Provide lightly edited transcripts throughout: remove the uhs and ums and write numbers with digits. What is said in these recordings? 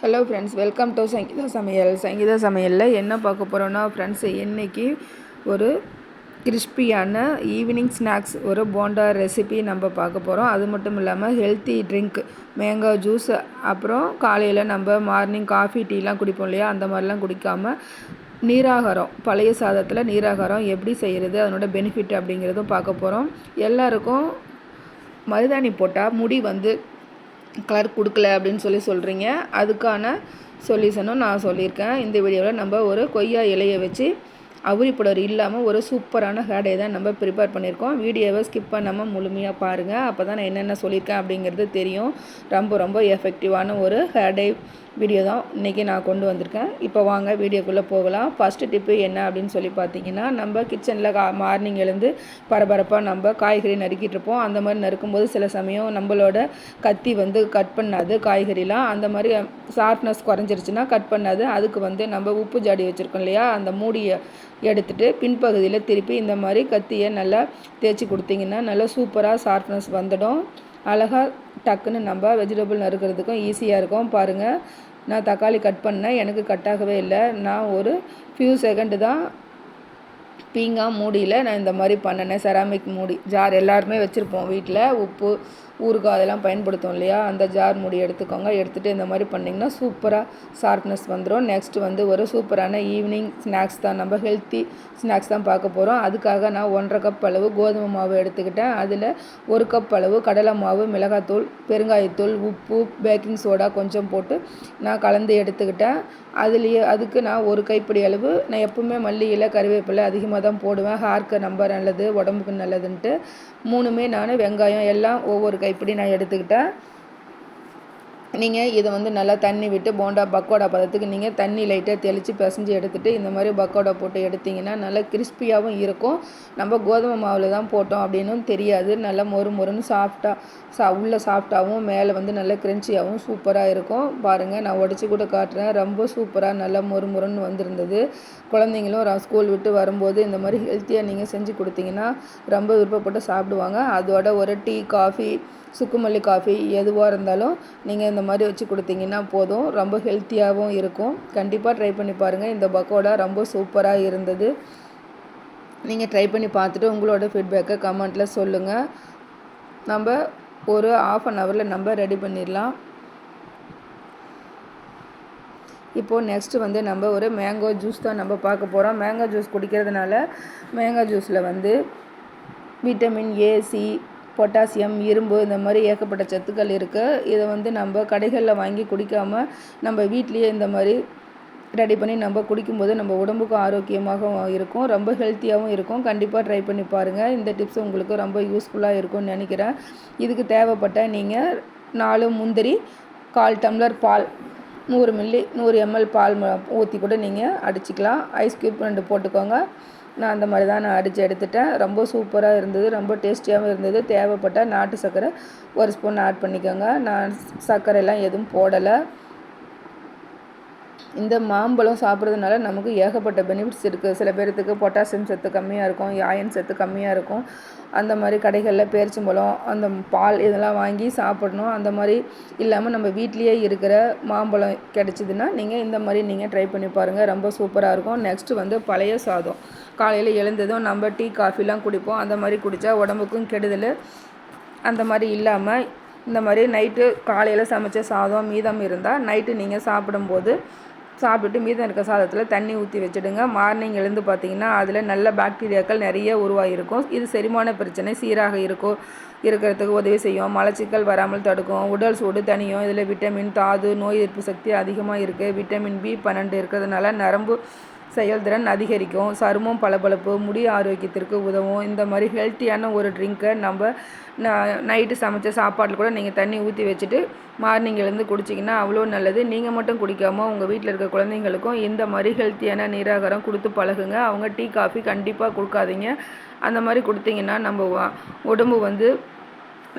Hello friends, welcome to Sangeetha சமையல். சங்கீதா சமையலில் என்ன பார்க்க போகிறோன்னா ஃப்ரெண்ட்ஸ், இன்றைக்கி ஒரு கிறிஸ்பியான ஈவினிங் ஸ்நாக்ஸ் ஒரு போண்டா ரெசிபி நம்ம பார்க்க போகிறோம். அது மட்டும் இல்லாமல் ஹெல்த்தி ட்ரிங்க் மேங்கோ ஜூஸ், அப்புறம் காலையில் நம்ம மார்னிங் காஃபி டீலாம் குடிப்போம் இல்லையா, அந்த மாதிரிலாம் குடிக்காமல் நீராகாரம், பழைய சாதத்தில் நீராகாரம் எப்படி செய்கிறது, அதனோட பெனிஃபிட் அப்படிங்கிறதும் பார்க்க போகிறோம். எல்லாருக்கும் மருதாணி போட்டால் முடி கலர் கொடுக்கல அப்படின்னு சொல்கிறீங்க. அதுக்கான சொல்யூஷனும் நான் சொல்லியிருக்கேன். இந்த வீடியோவில் நம்ம ஒரு கொய்யா இலையை வச்சு அவுரி பவுடர் இல்லாமல் ஒரு சூப்பரான ஹேர் டை தான் நம்ம ப்ரிப்பேர் பண்ணியிருக்கோம். வீடியோவை ஸ்கிப் பண்ணாமல் முழுமையாக பாருங்கள். அப்போ தான் நான் என்னென்ன சொல்லியிருக்கேன் அப்படிங்கிறது தெரியும். ரொம்ப எஃபெக்டிவான ஒரு ஹேர் டை வீடியோ தான் இன்றைக்கி நான் கொண்டு வந்திருக்கேன். இப்போ வாங்க வீடியோக்குள்ளே போகலாம். ஃபஸ்ட்டு டிப்பு என்ன அப்படின்னு சொல்லி பார்த்தீங்கன்னா, நம்ம கிச்சனில் மார்னிங் எழுந்து பரபரப்பாக நம்ம காய்கறி நறுக்கிட்டு இருப்போம். அந்த மாதிரி நறுக்கும்போது சில சமயம் நம்மளோட கத்தி கட் பண்ணாது காய்கறிலாம். அந்த மாதிரி ஷார்ப்னஸ் குறைஞ்சிருச்சுன்னா கட் பண்ணாது. அதுக்கு நம்ம உப்பு ஜாடி வச்சுருக்கோம் இல்லையா, அந்த மூடியை எடுத்துகிட்டு பின்பகுதியில் திருப்பி இந்த மாதிரி கத்தியை நல்லா தேய்ச்சி கொடுத்திங்கன்னா நல்லா சூப்பராக ஷார்ப்னஸ் வந்துடும். அழகாக டக்குன்னு நம்ம வெஜிடபிள் நறுக்கிறதுக்கும் ஈஸியாக இருக்கும். பாருங்கள், நான் தக்காளி கட் பண்ணேன், எனக்கு கட் ஆகவே இல்லை. நான் ஒரு ஃபியூ செகண்டு தான் பீங்கா மூடியில் நான் இந்த மாதிரி பண்ணினேன். செராமிக் மூடி ஜார் எல்லாருமே வச்சுருப்போம் வீட்டில், உப்பு ஊறுகாய் அதெல்லாம் பயன்படுத்தும் இல்லையா, அந்த ஜார் மூடி எடுத்துக்கோங்க. எடுத்துகிட்டு இந்த மாதிரி பண்ணிங்கன்னா சூப்பராக ஷார்ப்னஸ் வந்துடும். நெக்ஸ்ட்டு ஒரு சூப்பரான ஈவினிங் ஸ்நாக்ஸ் தான், நம்ம ஹெல்த்தி ஸ்நாக்ஸ் தான் பார்க்க போகிறோம். அதுக்காக நான் 1.5 கப் அளவு கோதுமை மாவு எடுத்துக்கிட்டேன். அதில் 1 கப் அளவு கடலை மாவு, மிளகாத்தூள், பெருங்காயத்தூள், உப்பு, பேக்கிங் சோடா கொஞ்சம் போட்டு நான் கலந்து எடுத்துக்கிட்டேன். அதுக்கு நான் 1 கைப்பிடி அளவு, நான் எப்பவுமே மல்லி இலை கறிவேப்பிலை அதிகமாக தான் போடுவேன். ஹேர்க்கு ரொம்ப நல்லது, உடம்புக்கு நல்லதுன்ட்டு 3மே நான் வெங்காயம் எல்லாம் ஒவ்வொரு கைப்பிடி நான் எடுத்துக்கிட்டேன். நீங்கள் இதை நல்லா தண்ணி விட்டு போண்டா பக்கோடா பதத்துக்கு நீங்கள் தண்ணி லைட்டாக தெளித்து பிசைஞ்சு எடுத்துகிட்டு இந்த மாதிரி பக்கோடா போட்டு எடுத்திங்கன்னா நல்லா கிறிஸ்பியாகவும் இருக்கும். நம்ம கோதுமை மாவில் தான் போட்டோம் அப்படின்னும் தெரியாது. நல்லா மொறுன்னு சாஃப்டாக உள்ளே சாஃப்டாகவும் மேலே நல்லா கிரன்ச்சியாகவும் சூப்பராக இருக்கும். பாருங்கள், நான் உடச்சி கூட காட்டுறேன். ரொம்ப சூப்பராக நல்லா மொறுன்னு வந்திருந்தது. குழந்தைங்களும் ஸ்கூல் விட்டு வரும்போது இந்த மாதிரி ஹெல்த்தியாக நீங்கள் செஞ்சு கொடுத்தீங்கன்னா ரொம்ப விருப்பப்பட்டு சாப்பிடுவாங்க. அதோட ஒரு டீ, காஃபி, சுக்குமல்லி காஃபி எதுவாக இருந்தாலும் நீங்கள் இந்த மாதிரி வச்சு கொடுத்தீங்கன்னா போதும். ரொம்ப ஹெல்த்தியாகவும் இருக்கும். கண்டிப்பாக ட்ரை பண்ணி பாருங்கள். இந்த பக்கோடா ரொம்ப சூப்பராக இருந்தது. நீங்கள் ட்ரை பண்ணி பார்த்துட்டு உங்களோட ஃபீட்பேக்கை கமெண்ட்டில் சொல்லுங்கள். நம்ம ஒரு 1/2 ஹவரில் நம்ம ரெடி பண்ணிடலாம். இப்போது நெக்ஸ்ட்டு நம்ம ஒரு மேங்கோ ஜூஸ் தான் நம்ம பார்க்க போகிறோம். மேங்கோ ஜூஸ் குடிக்கிறதுனால மேங்கோ ஜூஸில் விட்டமின் ஏ, சி, பொட்டாசியம், இரும்பு, இந்த மாதிரி ஏகப்பட்ட சத்துக்கள் இருக்குது. இதை நம்ம கடைகளில் வாங்கி குடிக்காமல் நம்ம வீட்லேயே இந்த மாதிரி ரெடி பண்ணி நம்ம குடிக்கும்போது நம்ம உடம்புக்கும் ஆரோக்கியமாக இருக்கும், ரொம்ப ஹெல்த்தியாகவும் இருக்கும். கண்டிப்பாக ட்ரை பண்ணி பாருங்கள். இந்த டிப்ஸ் உங்களுக்கு ரொம்ப யூஸ்ஃபுல்லாக இருக்கும்னு நினைக்கிறேன். இதுக்கு தேவைப்பட்ட நீங்கள் 4 முந்திரி, 1/4 டம்ளர் பால், 100 ml பால் ஊற்றி கூட நீங்கள் அடிச்சிக்கலாம். ஐஸ் க்யூப் 2 போட்டுக்கோங்க. நான் அந்த மாதிரி தான் நான் அடித்து எடுத்துட்டேன். ரொம்ப சூப்பராக இருந்தது, ரொம்ப டேஸ்டியாகவும் இருந்தது. தேவைப்பட்ட நாட்டு சர்க்கரை 1 ஸ்பூன் ஆட் பண்ணிக்கோங்க. நான் சர்க்கரைலாம் எதுவும் போடலை. இந்த மாம்பழம் சாப்பிட்றதுனால நமக்கு ஏகப்பட்ட பெனிஃபிட்ஸ் இருக்குது. சில பேர்த்துக்கு பொட்டாசியம் சத்து கம்மியாக இருக்கும், அயன் சத்து கம்மியாக இருக்கும். அந்த மாதிரி கடைகளில் பேரிச்சம்பழம், அந்த பால் இதெல்லாம் வாங்கி சாப்பிடணும். அந்த மாதிரி இல்லாமல் நம்ம வீட்லேயே இருக்கிற மாம்பழம் கிடச்சிதுன்னா நீங்கள் இந்த மாதிரி நீங்கள் ட்ரை பண்ணி பாருங்கள். ரொம்ப சூப்பராக இருக்கும். நெக்ஸ்ட்டு பழைய சாதம். காலையில் எழுந்ததும் நம்ம டீ, காஃபிலாம் குடிப்போம். அந்த மாதிரி குடித்தா உடம்புக்கும் கெடுதல். அந்த மாதிரி இல்லாமல் இந்த மாதிரி நைட்டு காலையில் சமைச்ச சாதம் மீதம் இருந்தால் நைட்டு நீங்கள் சாப்பிட்டுட்டு மீதம் இருக்க சாதத்தில் தண்ணி ஊற்றி வச்சுடுங்க. மார்னிங் எழுந்து பார்த்திங்கன்னா அதில் நல்ல பாக்டீரியாக்கள் நிறைய உருவாகிருக்கும். இது செரிமான பிரச்சனை சீராக இருக்கிறதுக்கு உதவி செய்யும். மலச்சிக்கல் வராமல் தடுக்கும். உடல் சூடு தனியும். இதில் விட்டமின், தாது, நோய் எதிர்ப்பு சக்தி அதிகமாக இருக்குது. விட்டமின் B12 இருக்கிறதுனால நரம்பு செயல்திறன் அதிகரிக்கும். சருமம் பளபளப்பு, முடி ஆரோக்கியத்திற்கு உதவும். இந்த மாதிரி ஹெல்த்தியான ஒரு ட்ரிங்க்கை நம்ம நைட்டு சமைச்ச சாப்பாட்டில் கூட நீங்கள் தண்ணி ஊற்றி வச்சுட்டு மார்னிங் எழுந்து குடிச்சிங்கன்னா அவ்வளோ நல்லது. நீங்கள் மட்டும் குடிக்காமல் உங்கள் வீட்டில் இருக்க குழந்தைங்களுக்கும் இந்த மாதிரி ஹெல்த்தியான நீராகாரம் கொடுத்து பழகுங்க. அவங்க டீ, காஃபி கண்டிப்பாக கொடுக்காதீங்க. அந்த மாதிரி கொடுத்தீங்கன்னா நம்ம உடம்பு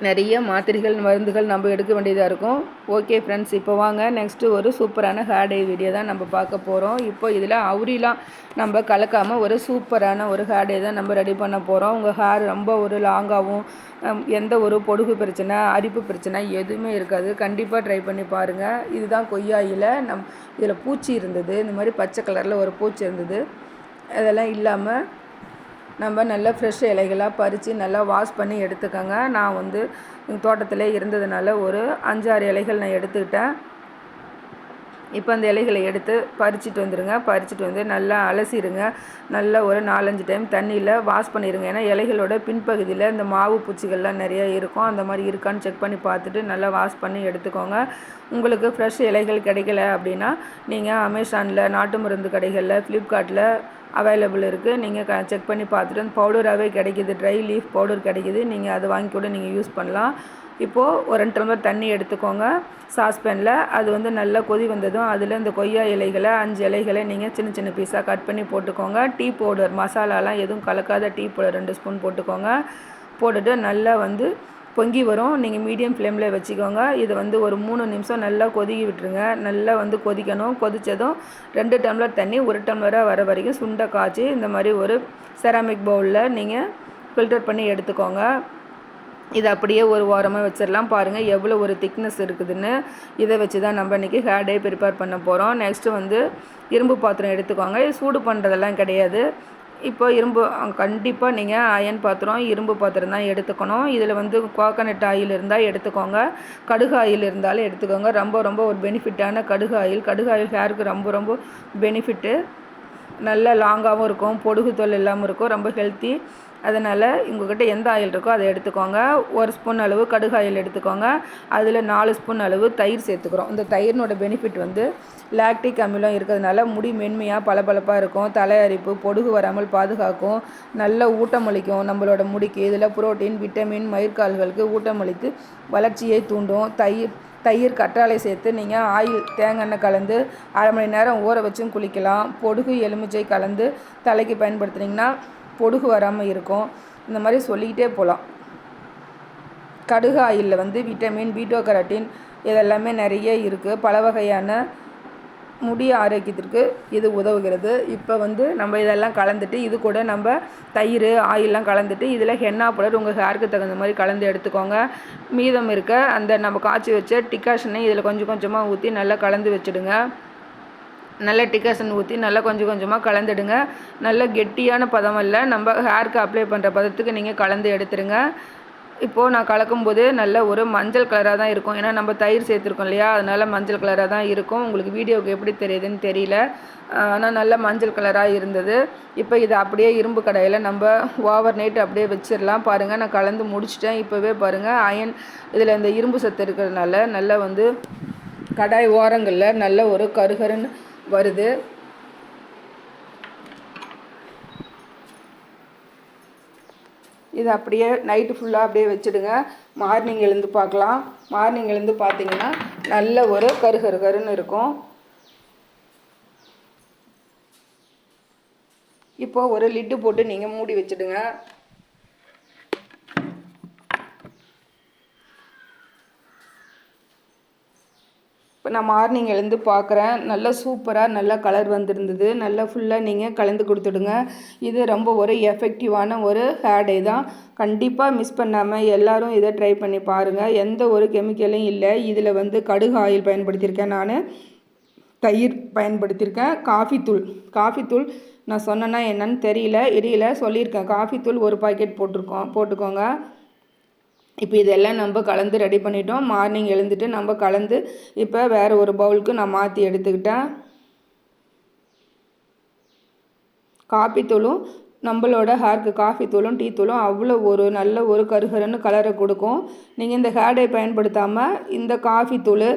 நிறைய மாத்திரைகள் மருந்துகள் நம்ம எடுக்க வேண்டியதாக இருக்கும். ஓகே ஃப்ரெண்ட்ஸ், இப்போ வாங்க நெக்ஸ்ட்டு ஒரு சூப்பரான ஹேர் டே வீடியோ தான் நம்ம பார்க்க போகிறோம். இப்போ இதில் அவுரிலாம் நம்ம கலக்காமல் ஒரு சூப்பரான ஒரு ஹேர் டே தான் நம்ம ரெடி பண்ண போகிறோம். உங்கள் ஹேர் ரொம்ப ஒரு லாங்காகவும் எந்த ஒரு பொடுகு பிரச்சனை அரிப்பு பிரச்சனை எதுவுமே இருக்காது. கண்டிப்பாக ட்ரை பண்ணி பாருங்கள். இதுதான் கொய்யா இலை. இதில் பூச்சி இருந்தது, இந்த மாதிரி பச்சை கலரில் ஒரு பூச்சி இருந்தது. அதெல்லாம் இல்லாமல் நம்ம நல்லா ஃப்ரெஷ் இலைகளாக பறித்து நல்லா வாஷ் பண்ணி எடுத்துக்கோங்க. நான் வந்து தோட்டத்திலே இருந்ததுனால ஒரு 5-6 இலைகள் நான் எடுத்துக்கிட்டேன். இப்போ அந்த இலைகளை எடுத்து பறிச்சுட்டு வந்துடுங்க. பறிச்சுட்டு வந்து நல்லா அலசிடுங்க. நல்லா ஒரு 4-5 டைம் தண்ணியில் வாஷ் பண்ணிடுங்க. ஏன்னா இலைகளோட பின்பகுதியில் இந்த மாவு பூச்சிகள்லாம் நிறையா இருக்கும். அந்த மாதிரி இருக்கான்னு செக் பண்ணி பார்த்துட்டு நல்லா வாஷ் பண்ணி எடுத்துக்கோங்க. உங்களுக்கு ஃப்ரெஷ் இலைகள் கிடைக்கல அப்படின்னா நீங்கள் அமேசானில், நாட்டு மருந்து கடைகளில், ஃப்ளிப்கார்ட்டில் அவைலபிள் இருக்குது. நீங்கள் செக் பண்ணி பார்த்துட்டு அந்த பவுடராகவே கிடைக்கிது, ட்ரை லீஃப் பவுடர் கிடைக்கிது. நீங்கள் அதை வாங்கி கூட நீங்கள் யூஸ் பண்ணலாம். இப்போது ஒரு 2 டம்ளர் தண்ணி எடுத்துக்கோங்க சாஸ்பேனில். அது வந்து நல்லா கொதி வந்ததும் அதில் இந்த கொய்யா இலைகளை 5 இலைகளை நீங்கள் சின்ன சின்ன பீஸாக கட் பண்ணி போட்டுக்கோங்க. டீ பவுடர் மசாலாலாம் எதுவும் கலக்காத டீ பவுடர் 2 ஸ்பூன் போட்டுக்கோங்க. போட்டுட்டு நல்லா வந்து பொங்கி வரும். நீங்கள் மீடியம் ஃப்ளேமில் வச்சுக்கோங்க. இதை வந்து ஒரு 3 நிமிஷம் நல்லா கொதிக்க விட்டுருங்க. நல்லா வந்து கொதிக்கணும். கொதித்ததும் 2 டம்ளர் தண்ணி 1 டம்ளராக வர வரைக்கும் சுண்டை காய்ச்சி இந்த மாதிரி ஒரு செராமிக் பவுலில் நீங்கள் ஃபில்டர் பண்ணி எடுத்துக்கோங்க. இதை அப்படியே ஒரு ஓரமாக வச்சிடலாம். பாருங்கள் எவ்வளோ ஒரு திக்னஸ் இருக்குதுன்னு. இதை வச்சு தான் நம்ம இன்றைக்கி ஹேர் டே ப்ரிப்பேர் பண்ண போகிறோம். நெக்ஸ்ட்டு வந்து இரும்பு பாத்திரம் எடுத்துக்கோங்க. சூடு பண்ணுறதெல்லாம் கிடையாது. இப்போ இரும்பு கண்டிப்பாக நீங்கள் அயன் பாத்திரம், இரும்பு பாத்திரம் தான் எடுத்துக்கணும். இதில் வந்து கோகனட் ஆயில் இருந்தால் எடுத்துக்கோங்க, கடுகு ஆயில் இருந்தாலும் எடுத்துக்கோங்க. ரொம்ப ரொம்ப ஒரு பெனிஃபிட்டான கடுகு ஆயில். கடுகு ஆயில் ஹேருக்கு ரொம்ப ரொம்ப பெனிஃபிட்டு. நல்ல லாங்காகவும் இருக்கும், பொடுகு தொல்லை இல்லாமல் இருக்கும், ரொம்ப ஹெல்த்தி. அதனால் உங்கள்கிட்ட எந்த ஆயில் இருக்கோ அதை எடுத்துக்கோங்க. 1 ஸ்பூன் அளவு கடுகு ஆயில் எடுத்துக்கோங்க. அதில் 4 ஸ்பூன் அளவு தயிர் சேர்த்துக்கிறோம். இந்த தயிரினோட பெனிஃபிட் வந்து லாக்டிக் அமிலம் இருக்கிறதுனால முடி மென்மையாக பளபளப்பாக இருக்கும், தலை அரிப்பு பொடுகு வராமல் பாதுகாக்கும், நல்ல ஊட்டமளிக்கும் நம்மளோட முடிக்கு. இதில் புரோட்டீன், விட்டமின், மயிர்கால்களுக்கு ஊட்டமளித்து வளர்ச்சியை தூண்டும். தயிர் கற்றாழை சேர்த்து நீங்கள் ஆயில் தேங்காய் எண்ணெய் கலந்து 1/2 மணி நேரம் ஊற வச்சும் குளிக்கலாம். பொடுகு எலுமிச்சை கலந்து தலைக்கு பயன்படுத்துனீங்கன்னா பொடுகு வராமல் இருக்கும். இந்த மாதிரி சொல்லிக்கிட்டே போகலாம். கடுகு ஆயிலில் வந்து விட்டமின், பீட்டோ கரோட்டின் இதெல்லாமே நிறைய இருக்குது. பல வகையான முடி ஆரோக்கியத்திற்கு இது உதவுகிறது. இப்போ வந்து நம்ம இதெல்லாம் கலந்துட்டு இது கூட நம்ம தயிர் ஆயிலெலாம் கலந்துட்டு இதில் ஹென்னா பவுடர் உங்கள் ஹேருக்கு தகுந்த மாதிரி கலந்து எடுத்துக்கோங்க. மீதம் இருக்க அந்த நம்ம காய்ச்சி வச்ச டிகாஷனை இதில் கொஞ்சம் கொஞ்சமாக ஊற்றி நல்லா கலந்து வச்சுடுங்க. நல்ல டிகாஷன் ஊற்றி நல்லா கொஞ்சம் கொஞ்சமாக கலந்துடுங்க. நல்ல கெட்டியான பதம் இல்லை, நம்ம ஹேருக்கு அப்ளை பண்ணுற பதத்துக்கு நீங்கள் கலந்து எடுத்துருங்க. இப்போது நான் கலக்கும்போது நல்ல ஒரு மஞ்சள் கலராக தான் இருக்கும். ஏன்னா நம்ம தயிர் சேர்த்துருக்கோம் இல்லையா, அதனால் மஞ்சள் கலராக தான் இருக்கும். உங்களுக்கு வீடியோவுக்கு எப்படி தெரியுதுன்னு தெரியல, ஆனால் நல்ல மஞ்சள் கலராக இருந்தது. இப்போ இதை அப்படியே இரும்பு கடாயில் நம்ம ஓவர் நைட் அப்படியே வச்சிடலாம். பாருங்கள் நான் கலந்து முடிச்சிட்டேன். இப்போவே பாருங்கள் அயன் இதில் இந்த இரும்பு சத்து இருக்கிறதுனால நல்லா வந்து கடாய் ஓரங்களில் நல்ல ஒரு கருகருன்னு வருது. இதை அப்படியே நைட்டு ஃபுல்லாக அப்படியே வச்சுடுங்க. மார்னிங் எழுந்து பார்க்கலாம். மார்னிங் எழுந்து பார்த்தீங்கன்னா நல்ல ஒரு கருன்னு இருக்கும். இப்போது ஒரு லிட்டு போட்டு நீங்கள் மூடி வச்சுடுங்க. இப்போ நான் மார்னிங் எழுந்து பார்க்குறேன். நல்லா சூப்பராக நல்லா கலர் வந்திருந்தது. நல்லா ஃபுல்லாக நீங்கள் கலந்து கொடுத்துடுங்க. இது ரொம்ப ஒரு எஃபெக்டிவான ஒரு ஹேர் டே தான். கண்டிப்பாக மிஸ் பண்ணாமல் எல்லோரும் இதை ட்ரை பண்ணி பாருங்கள். எந்த ஒரு கெமிக்கலும் இல்லை. இதில் வந்து கடுகு ஆயில் பயன்படுத்தியிருக்கேன், நான் தயிர் பயன்படுத்தியிருக்கேன், காஃபி தூள் நான் சொன்னேன்னா என்னன்னு தெரியல சொல்லியிருக்கேன். காஃபி தூள் 1 பாக்கெட் போட்டுக்கோங்க. இப்போ இதெல்லாம் நம்ம கலந்து ரெடி பண்ணிட்டோம். மார்னிங் எழுந்துட்டு நம்ம கலந்து இப்போ வேறு ஒரு பவுலுக்கு நான் மாற்றி எடுத்துக்கிட்டேன். காஃபி தூளும் நம்மளோட ஹேருக்கு காஃபி தூளும் டீ தூளும் அவ்வளோ ஒரு நல்ல ஒரு கருகருன்னு கலரை கொடுக்கும். நீங்கள் இந்த ஹேர் டே பயன்படுத்தாமல் இந்த காஃபி தூள்,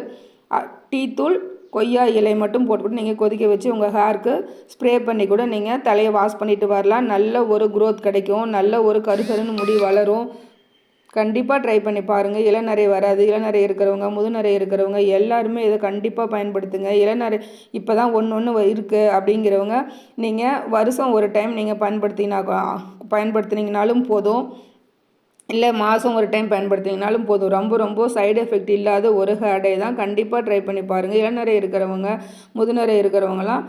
டீ தூள், கொய்யா இலை மட்டும் போட்டுவிட்டு நீங்கள் கொதிக்க வச்சு உங்கள் ஹேருக்கு ஸ்ப்ரே பண்ணி கூட நீங்கள் தலையை வாஷ் பண்ணிட்டு வரலாம். நல்ல ஒரு க்ரோத் கிடைக்கும். நல்ல ஒரு கருகருன்னு முடி வளரும். கண்டிப்பாக ட்ரை பண்ணி பாருங்கள். இளநரை வராது. இளநரை இருக்கிறவங்க, முதுநரை இருக்கிறவங்க எல்லாருமே இதை கண்டிப்பாக பயன்படுத்துங்க. இளநரை இப்போ தான் ஒன்று இருக்குது அப்படிங்கிறவங்க நீங்கள் வருஷம் ஒரு டைம் நீங்கள் பயன்படுத்தினீங்கனாலும் போதும். இல்லை மாதம் ஒரு டைம் பயன்படுத்திங்கனாலும் போதும். ரொம்ப ரொம்ப சைடு எஃபெக்ட் இல்லாத ஒரு ஹேர் டை தான். கண்டிப்பாக ட்ரை பண்ணி பாருங்கள். இளநரை இருக்கிறவங்க, முதுநரை இருக்கிறவங்களாம்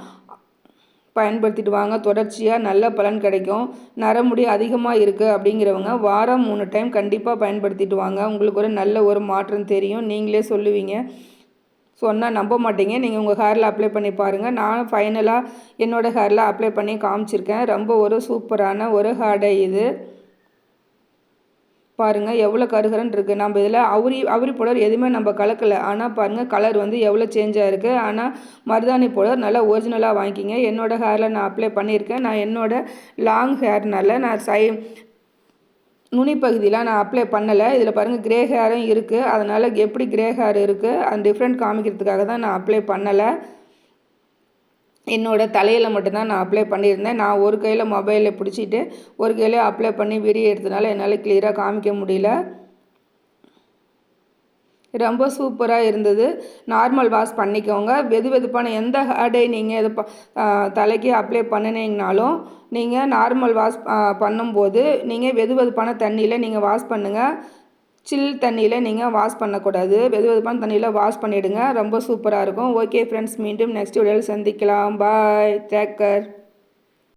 பயன்படுத்திட்டு வாங்க. தொடர்ச்சியாக நல்ல பலன் கிடைக்கும். நரமுடி அதிகமாக இருக்குது அப்படிங்கிறவங்க வாரம் 3 டைம் கண்டிப்பாக பயன்படுத்திட்டு வாங்க. உங்களுக்கு ஒரு நல்ல ஒரு மாற்றம் தெரியும். நீங்களே சொல்லுவீங்க. சொன்னால் நம்ப மாட்டீங்க. நீங்கள் உங்கள் ஹேரில் அப்ளை பண்ணி பாருங்கள். நான் ஃபைனலாக என்னோடய ஹேரில் அப்ளை பண்ணி காமிச்சிருக்கேன். ரொம்ப ஒரு சூப்பரான ஒரு ஹேர் டை இது. பாருங்கள் எவ்வளோ கருகருன்னு இருக்குது. நம்ம இதில் அவுரி பவுடர் எதுவுமே நம்ம கலக்கலை. ஆனால் பாருங்கள் கலர் வந்து எவ்வளோ சேஞ்ச் ஆகிருக்கு. ஆனால் மருதாணி பவுடர் நல்லா ஒரிஜினலாக வாங்கிக்கிங்க. என்னோடய ஹேரில் நான் அப்ளை பண்ணியிருக்கேன். நான் என்னோடய லாங் ஹேர்னால நான் நுனி பகுதியில் நான் அப்ளை பண்ணலை. இதில் பாருங்கள் கிரே ஹேரும் இருக்குது. அதனால் எப்படி கிரே ஹேர் இருக்குது அந்த டிஃப்ரெண்ட் காமிக்கிறதுக்காக தான் நான் அப்ளை பண்ணலை. என்னோடய தலையில் மட்டும்தான் நான் அப்ளை பண்ணியிருந்தேன். நான் ஒரு கையில் மொபைலில் பிடிச்சிட்டு ஒரு கையில் அப்ளை பண்ணி வீடியோ எடுத்தனால என்னால் கிளியராக காமிக்க முடியல. ரொம்ப சூப்பராக இருந்தது. நார்மல் வாஷ் பண்ணிக்கோங்க. வெதுவெதுப்பான எந்த ஹேர் டை நீங்கள் இது தலைக்கு அப்ளை பண்ணினீங்கனாலும் நீங்கள் நார்மல் வாஷ் பண்ணும்போது நீங்கள் வெதுவெதுப்பான தண்ணியில் நீங்கள் வாஷ் பண்ணுங்கள். சில் தண்ணியில் நீங்கள் வாஷ் பண்ணக்கூடாது. வெதுவெதுப்பான தண்ணியில் வாஷ் பண்ணிவிடுங்க. ரொம்ப சூப்பராக இருக்கும். ஓகே ஃப்ரெண்ட்ஸ், மீண்டும் நெக்ஸ்ட் வீடியோவில் சந்திக்கலாம். பாய், டேக் கேர்.